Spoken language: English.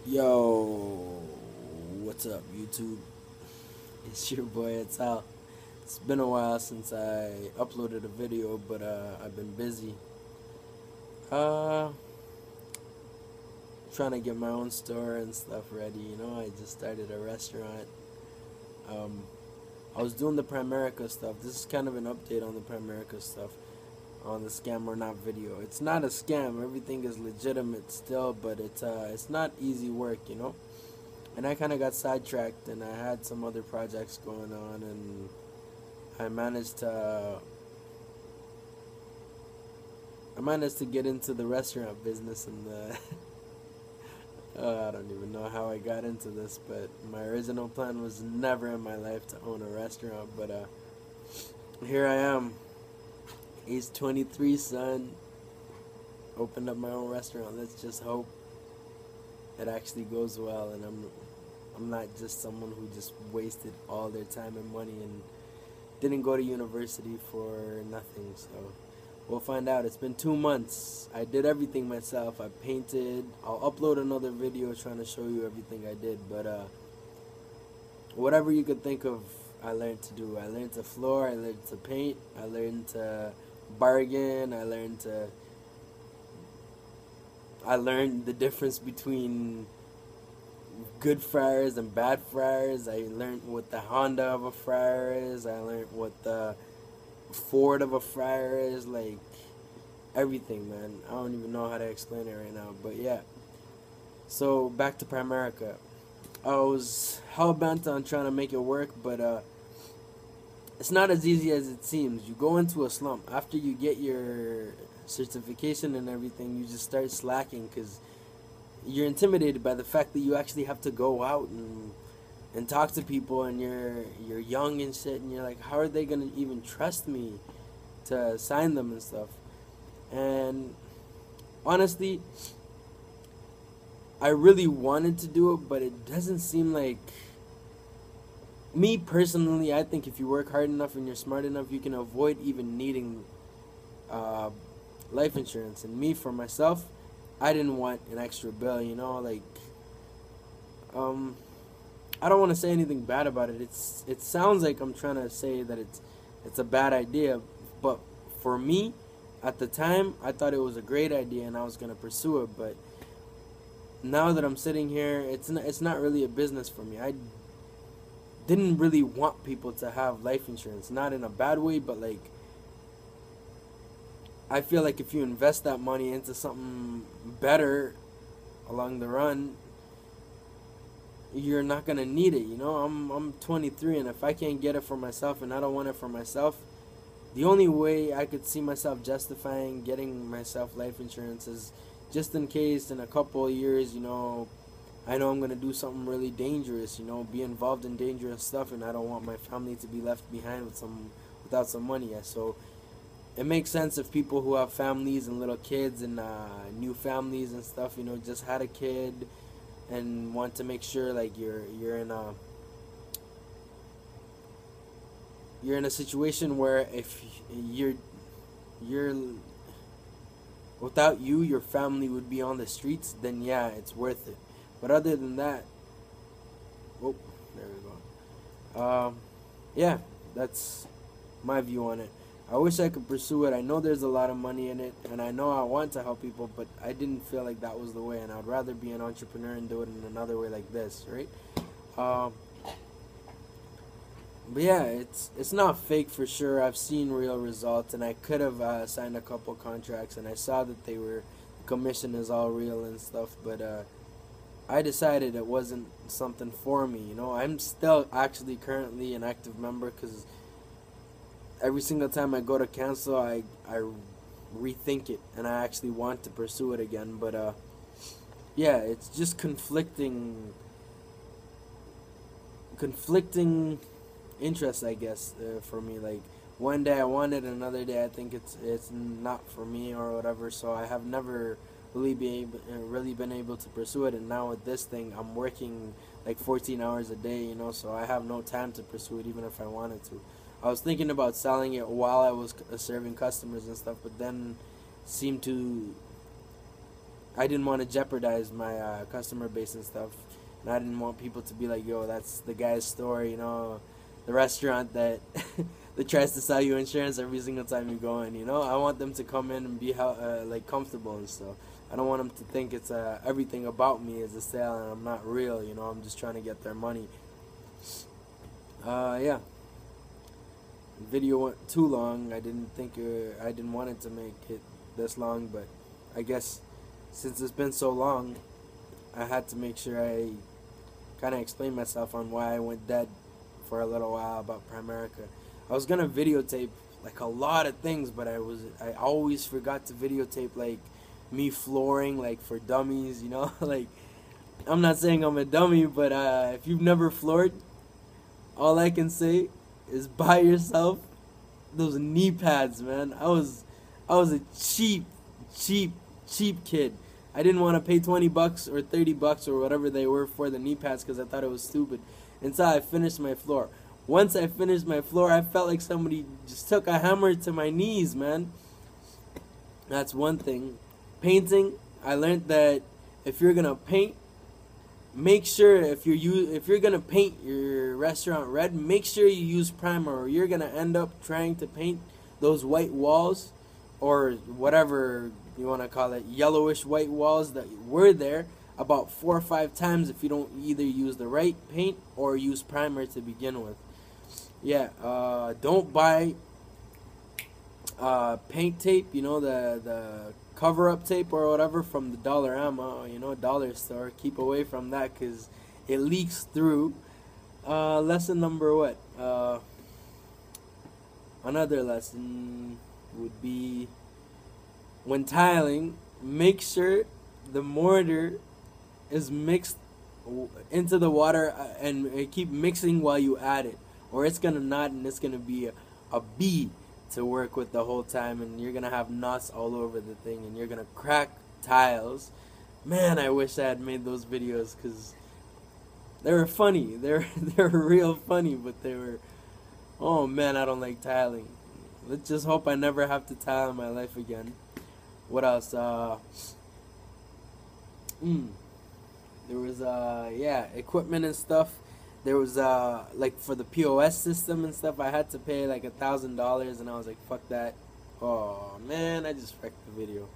Yo, what's up, YouTube? It's your boy, it's Al. It's been a while since I uploaded a video, but I've been busy. Uh, Trying to get my own store and stuff ready. I just started a restaurant. Um, I was doing the Primerica stuff. This is kind of an update on the Primerica stuff, on the scam or not video. It's not a scam. Everything is legitimate still, but it's not easy work. And I kind of got sidetracked, and I had some other projects going on, and I managed to get into the restaurant business, and the I don't even know how I got into this, but my original plan was never in my life to own a restaurant, but here I am. Age 23, son. Opened up my own restaurant. Let's just hope it actually goes well, and I'm not just someone who just wasted all their time and money and didn't go to university for nothing. So we'll find out. It's been 2 months. I did everything myself. I painted. I'll upload another video trying to show you everything I did. But whatever you could think of, I learned to do. I learned to floor. I learned to paint. I learned to bargain. I learned the difference between good fryers and bad fryers. I learned what the Honda of a fryer is. I learned what the Ford of a fryer is. Like, everything, man. I don't even know how to explain it right now. But yeah. So back to Primerica. I was hell bent on trying to make it work, but it's not as easy as it seems. You go into a slump after you get your certification and everything. You just start slacking because you're intimidated by the fact that you actually have to go out and talk to people, and you're young and shit, and you're like, how are they gonna even trust me to sign them and stuff? And honestly, I really wanted to do it, but it doesn't seem like, me personally, I think if you work hard enough and you're smart enough, you can avoid even needing uh, life insurance. And me, for myself, I didn't want an extra bill. Like, um, I don't want to say anything bad about it. It sounds like I'm trying to say that it's a bad idea, but for me, at the time, I thought it was a great idea and I was gonna pursue it. But now that I'm sitting here, it's not really a business for me. I didn't really want people to have life insurance, not in a bad way, but like, I feel like if you invest that money into something better along the run, you're not gonna need it. I'm 23, and if I can't get it for myself and I don't want it for myself, the only way I could see myself justifying getting myself life insurance is just in case in a couple of years, I know I'm gonna do something really dangerous, be involved in dangerous stuff, and I don't want my family to be left behind without some money. So it makes sense if people who have families and little kids and new families and stuff, just had a kid and want to make sure like you're in a situation where if you're without you, your family would be on the streets, then yeah, it's worth it. But other than that, oh, there we go. Yeah, that's my view on it. I wish I could pursue it. I know there's a lot of money in it, and I know I want to help people, but I didn't feel like that was the way, and I'd rather be an entrepreneur and do it in another way like this, right? Um, but yeah, it's not fake for sure. I've seen real results, and I could have signed a couple contracts, and I saw that the commission is all real and stuff, but I decided it wasn't something for me. I'm still actually currently an active member because every single time I go to cancel, I rethink it, and I actually want to pursue it again. But yeah, it's just conflicting interests, I guess, for me. Like, one day I want it, another day I think it's not for me or whatever. So I have never really been able to pursue it. And now with this thing, I'm working like 14 hours a day, so I have no time to pursue it, even if I wanted to. I was thinking about selling it while I was serving customers and stuff, but then seemed to I didn't want to jeopardize my customer base and stuff, and I didn't want people to be like, "Yo, that's the guy's store," you know, the restaurant that that tries to sell you insurance every single time you go in. You know, I want them to come in and be like comfortable and stuff. I don't want them to think it's everything about me is a sale and I'm not real. You know, I'm just trying to get their money. Yeah. Video went too long. I didn't want it to make it this long, but I guess since it's been so long, I had to make sure I kind of explain myself on why I went dead for a little while about Primerica. I was gonna videotape like a lot of things, but I always forgot to videotape like me flooring like for dummies, you know. Like, I'm not saying I'm a dummy, but if you've never floored, all I can say is buy yourself those knee pads, man. I was a cheap kid. I didn't want to pay $20 or $30 or whatever they were for the knee pads because I thought it was stupid until I finished my floor. Once I finished my floor, I felt like somebody just took a hammer to my knees, man. That's one thing. Painting, I learned that if you're gonna paint, make sure if you're gonna paint your restaurant red, make sure you use primer, or you're gonna end up trying to paint those white walls, or whatever you want to call it, yellowish white walls that were there, about 4 or 5 times if you don't either use the right paint or use primer to begin with. Yeah, don't buy paint tape, you know, the cover-up tape or whatever from the Dollarama, you know, dollar store. Keep away from that because it leaks through. Lesson number what? Another lesson would be when tiling, make sure the mortar is mixed into the water and keep mixing while you add it, or it's gonna knot and it's gonna be a bee to work with the whole time, and you're gonna have knots all over the thing and you're gonna crack tiles. Man, I wish I had made those videos because they were funny. They're real funny, but they were, oh man, I don't like tiling. Let's just hope I never have to tile in my life again. What else? There was yeah, equipment and stuff. There was like for the POS system and stuff, I had to pay like $1,000, and I was like, fuck that. Oh man, I just wrecked the video.